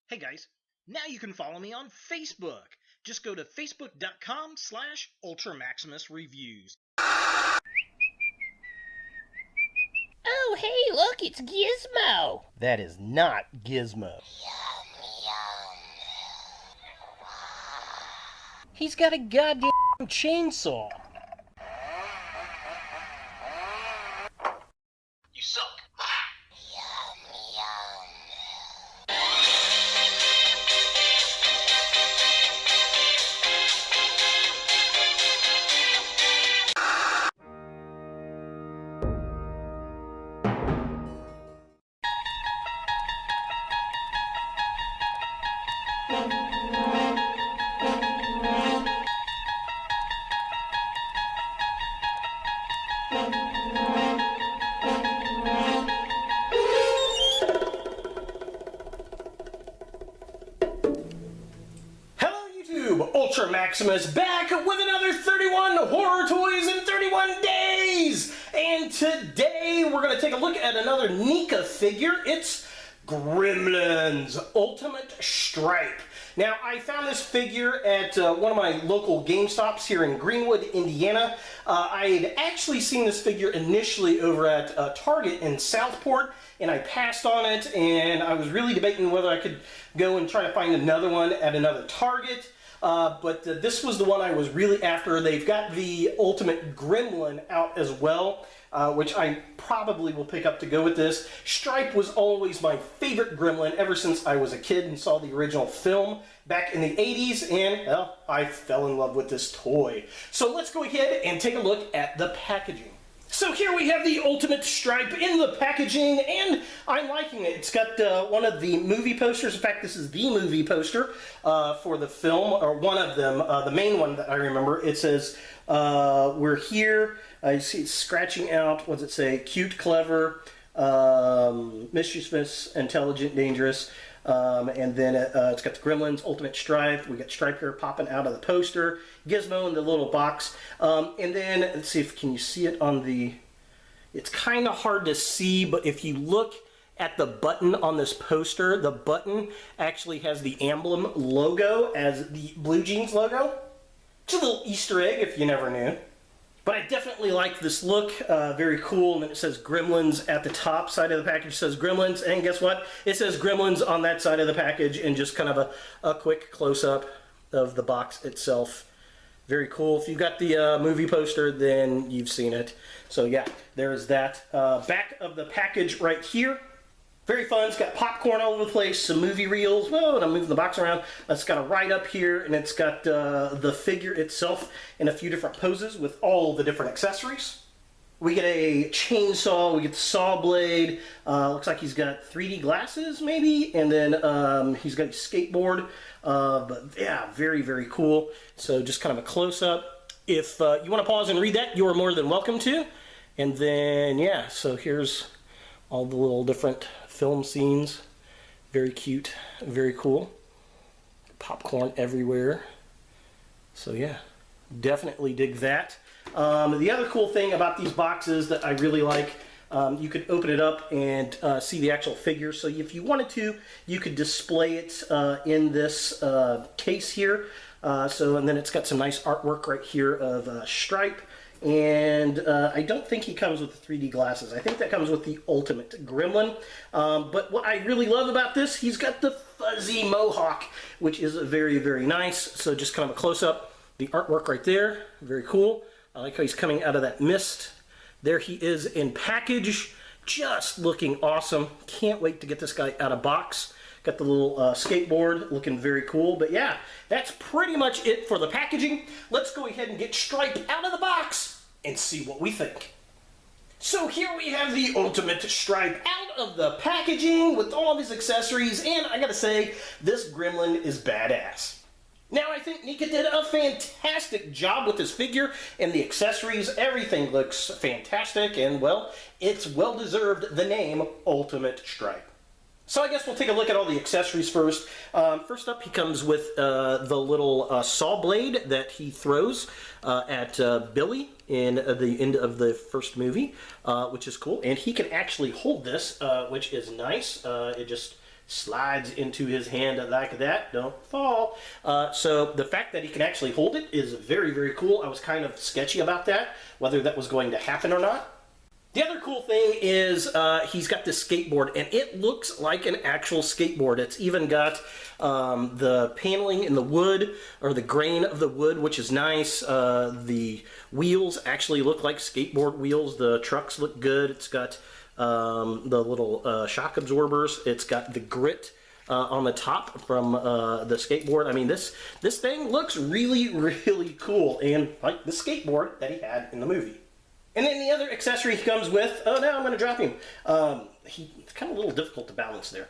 Hey guys, now you can follow me on Facebook. Just go to facebook.com/UltraMaximusReviews. Oh, hey, look, it's Gizmo. That is not Gizmo. He's got a goddamn chainsaw. You suck. Ultra Maximus back with another 31 horror toys in 31 days! And today we're going to take a look at another NECA figure. It's Gremlins Ultimate Stripe. Now, I found this figure at one of my local GameStops here in Greenwood, Indiana. I had actually seen this figure initially over at Target in Southport, and I passed on it, and I was really debating whether I could go and try to find another one at another Target. But this was the one I was really after. They've got the Ultimate Gremlin out as well, which I probably will pick up to go with this. Stripe was always my favorite Gremlin ever since I was a kid and saw the original film back in the 80s, and, well, I fell in love with this toy. So let's go ahead and take a look at the packaging. So here we have the Ultimate Stripe in the packaging, and I'm liking it. It's got one of the movie posters. In fact, this is the movie poster for the film, or one of them, the main one that I remember. It says, we're here. I see it's scratching out, what does it say? Cute, clever, mischievous, intelligent, dangerous. And then it's got the Gremlins Ultimate Stripe. We got Stripe here popping out of the poster. Gizmo in the little box. And then, let's see if, can you see it on the, it's kind of hard to see, but if you look at the button on this poster, the button actually has the emblem logo as the Blue Jeans logo. It's a little Easter egg if you never knew. But I definitely like this look, very cool, and then it says Gremlins at the top side of the package. It says Gremlins, and guess what? It says Gremlins on that side of the package, and just kind of a quick close-up of the box itself. Very cool. If you've got the movie poster, then you've seen it. So yeah, there's that. Back of the package right here. Very fun. It's got popcorn all over the place, some movie reels. Whoa, and I'm moving the box around. It's got a write-up here, and it's got the figure itself in a few different poses with all the different accessories. We get a chainsaw, we get the saw blade. Looks like he's got 3D glasses, maybe, and then he's got a skateboard. But yeah, very, very cool. So just kind of a close-up. If you want to pause and read that, you are more than welcome to. And then, yeah, so here's all the little different film scenes. Very cute, very cool. Popcorn everywhere. So yeah, definitely dig that. The other cool thing about these boxes that I really like, you could open it up and see the actual figure. So if you wanted to, you could display it in this case here. And then it's got some nice artwork right here of Stripe. And I don't think he comes with the 3D glasses. I think that comes with the Ultimate Gremlin. But what I really love about this, he's got the fuzzy mohawk, which is very, very nice. So just kind of a close-up. The artwork right there, very cool. I like how he's coming out of that mist. There he is in package, just looking awesome. Can't wait to get this guy out of box. Got the little skateboard, looking very cool. But yeah, that's pretty much it for the packaging. Let's go ahead and get Stripe out of the box and see what we think. So here we have the Ultimate Stripe out of the packaging with all of his accessories, and I gotta say, this Gremlin is badass. Now, I think NECA did a fantastic job with this figure and the accessories. Everything looks fantastic, and, well, it's well-deserved the name Ultimate Stripe. So I guess we'll take a look at all the accessories first. First up, he comes with the little saw blade that he throws at Billy in the end of the first movie, which is cool. And he can actually hold this, which is nice. It just slides into his hand like that. Don't fall. So the fact that he can actually hold it is very, very cool. I was kind of sketchy about that, whether that was going to happen or not. The other cool thing is he's got this skateboard, and it looks like an actual skateboard. It's even got the paneling in the wood, or the grain of the wood, which is nice. The wheels actually look like skateboard wheels. The trucks look good. It's got the little shock absorbers. It's got the grit on the top from the skateboard. I mean, this thing looks really, really cool, and like the skateboard that he had in the movie. And then the other accessory he comes with, oh, now I'm going to drop him. It's kind of a little difficult to balance there.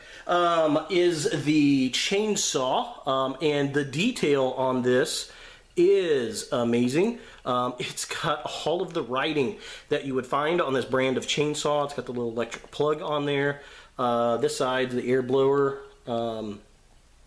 Is the chainsaw, and the detail on this is amazing. It's got all of the writing that you would find on this brand of chainsaw. It's got the little electric plug on there. This side's the air blower, the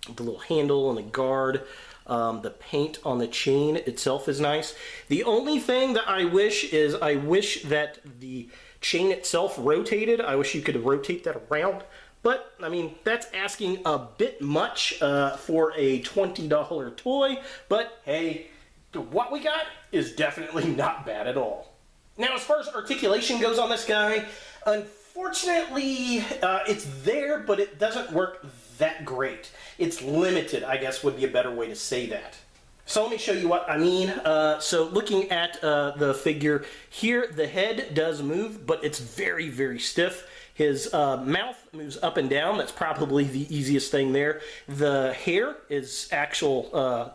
little handle and the guard. The paint on the chain itself is nice. The only thing that I wish is that the chain itself rotated. I wish you could rotate that around. But, I mean, that's asking a bit much for a $20 toy. But, hey, what we got is definitely not bad at all. Now, as far as articulation goes on this guy, unfortunately, it's there, but it doesn't work that great. It's limited, I guess would be a better way to say that. So let me show you what I mean. So looking at the figure here, the head does move, but it's very, very stiff. His mouth moves up and down. That's probably the easiest thing there. The hair is actual,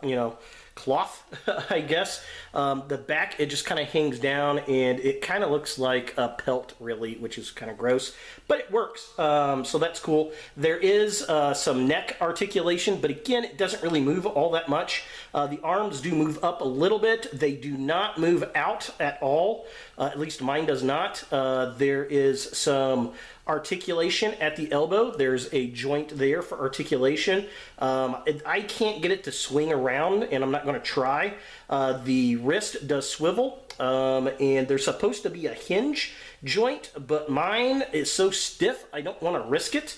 cloth, I guess. The back, it just kind of hangs down, and it kind of looks like a pelt, really, which is kind of gross, but it works. So that's cool. There is some neck articulation, but again, it doesn't really move all that much. The arms do move up a little bit. They do not move out at all. At least mine does not. There is some articulation at the elbow. There's a joint there for articulation. I can't get it to swing around, and I'm not going to try. The wrist does swivel, and there's supposed to be a hinge joint, but mine is so stiff I don't want to risk it.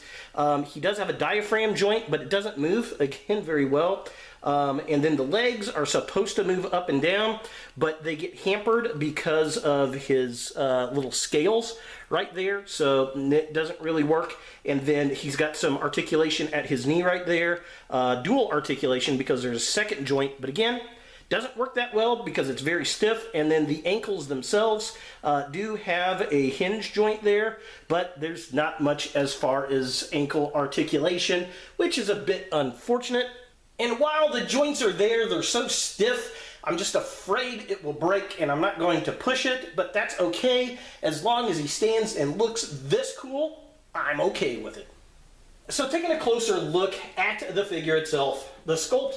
He does have a diaphragm joint, but it doesn't move, again, very well. And then the legs are supposed to move up and down, but they get hampered because of his little scales right there, so it doesn't really work. And then he's got some articulation at his knee right there, dual articulation because there's a second joint, but again, doesn't work that well because it's very stiff. And then the ankles themselves do have a hinge joint there, but there's not much as far as ankle articulation, which is a bit unfortunate. And while the joints are there, they're so stiff, I'm just afraid it will break, and I'm not going to push it, but that's okay. As long as he stands and looks this cool, I'm okay with it. So taking a closer look at the figure itself, the sculpt,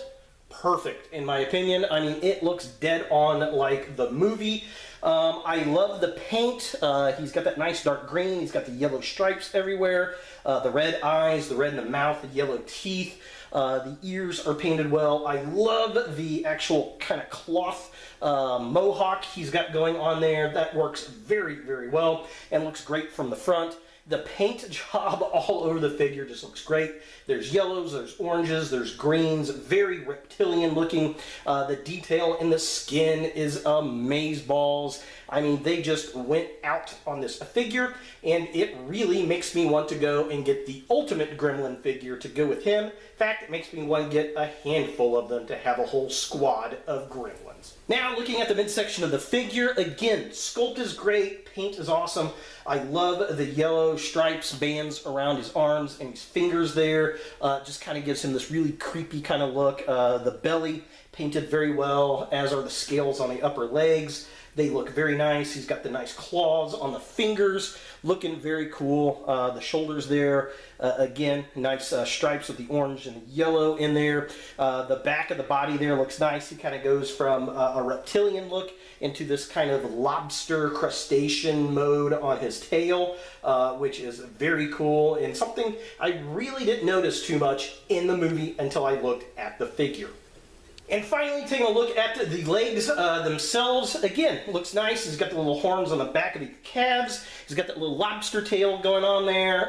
perfect in my opinion. I mean, it looks dead on like the movie. I love the paint. He's got that nice dark green. He's got the yellow stripes everywhere, the red eyes, the red in the mouth, the yellow teeth. The ears are painted well. I love the actual kind of cloth mohawk he's got going on there. That works very, very well and looks great from the front. The paint job all over the figure just looks great. There's yellows, there's oranges, there's greens, very reptilian looking. The detail in the skin is amazeballs. I mean, they just went out on this figure, and it really makes me want to go and get the ultimate Gremlin figure to go with him. In fact, it makes me want to get a handful of them to have a whole squad of Gremlins. Now, looking at the midsection of the figure, again, sculpt is great, paint is awesome. I love the yellow stripes, bands around his arms and his fingers there. Just kind of gives him this really creepy kind of look. The belly painted very well, as are the scales on the upper legs. They look very nice. He's got the nice claws on the fingers, looking very cool. The shoulders there, again, nice stripes with the orange and the yellow in there. The back of the body there looks nice. He kind of goes from a reptilian look into this kind of lobster crustacean mode on his tail, which is very cool and something I really didn't notice too much in the movie until I looked at the figure. And finally, taking a look at the legs themselves. Again, looks nice. He's got the little horns on the back of the calves. He's got that little lobster tail going on there.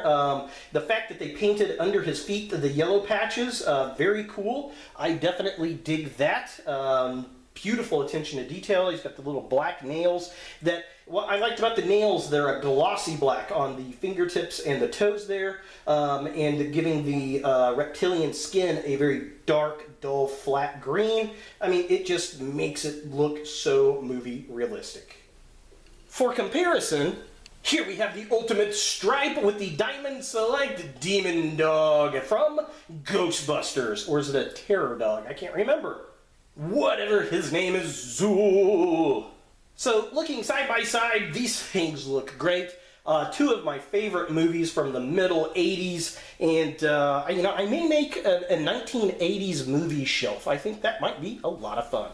The fact that they painted under his feet the yellow patches, very cool. I definitely dig that. Beautiful attention to detail. He's got the little black nails that, what I liked about the nails, they're a glossy black on the fingertips and the toes there, and giving the reptilian skin a very dark, dull, flat green. I mean, it just makes it look so movie realistic. For comparison, here we have the ultimate stripe with the Diamond Select Demon Dog from Ghostbusters. Or is it a terror dog? I can't remember. Whatever his name is, Zool. So, looking side by side, these things look great. Two of my favorite movies from the middle 80s, and I may make a 1980s movie shelf. I think that might be a lot of fun.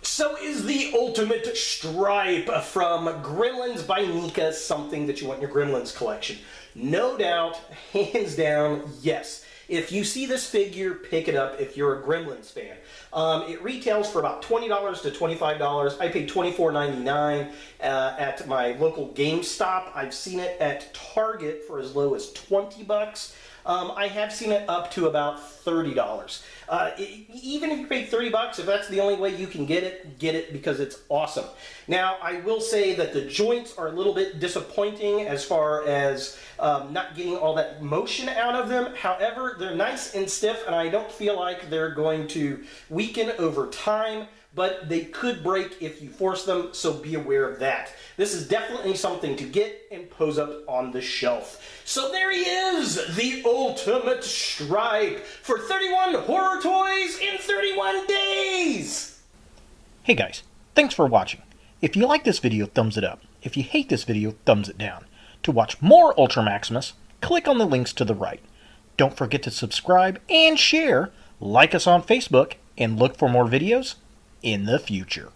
So is the ultimate stripe from Gremlins by NECA something that you want in your Gremlins collection? No doubt, hands down, yes. If you see this figure, pick it up if you're a Gremlins fan. It retails for about $20 to $25. I paid $24.99 at my local GameStop. I've seen it at Target for as low as $20. I have seen it up to about $30. Even if you pay $30, if that's the only way you can get it because it's awesome. Now, I will say that the joints are a little bit disappointing as far as not getting all that motion out of them. However, they're nice and stiff, and I don't feel like they're going to weaken over time, but they could break if you force them, so be aware of that. This is definitely something to get and pose up on the shelf. So there he is, the ultimate stripe for 31 horror toys in 31 days! Hey guys, thanks for watching. If you like this video, thumbs it up. If you hate this video, thumbs it down. To watch more Ultra Maximus, click on the links to the right. Don't forget to subscribe and share, like us on Facebook, and look for more videos in the future.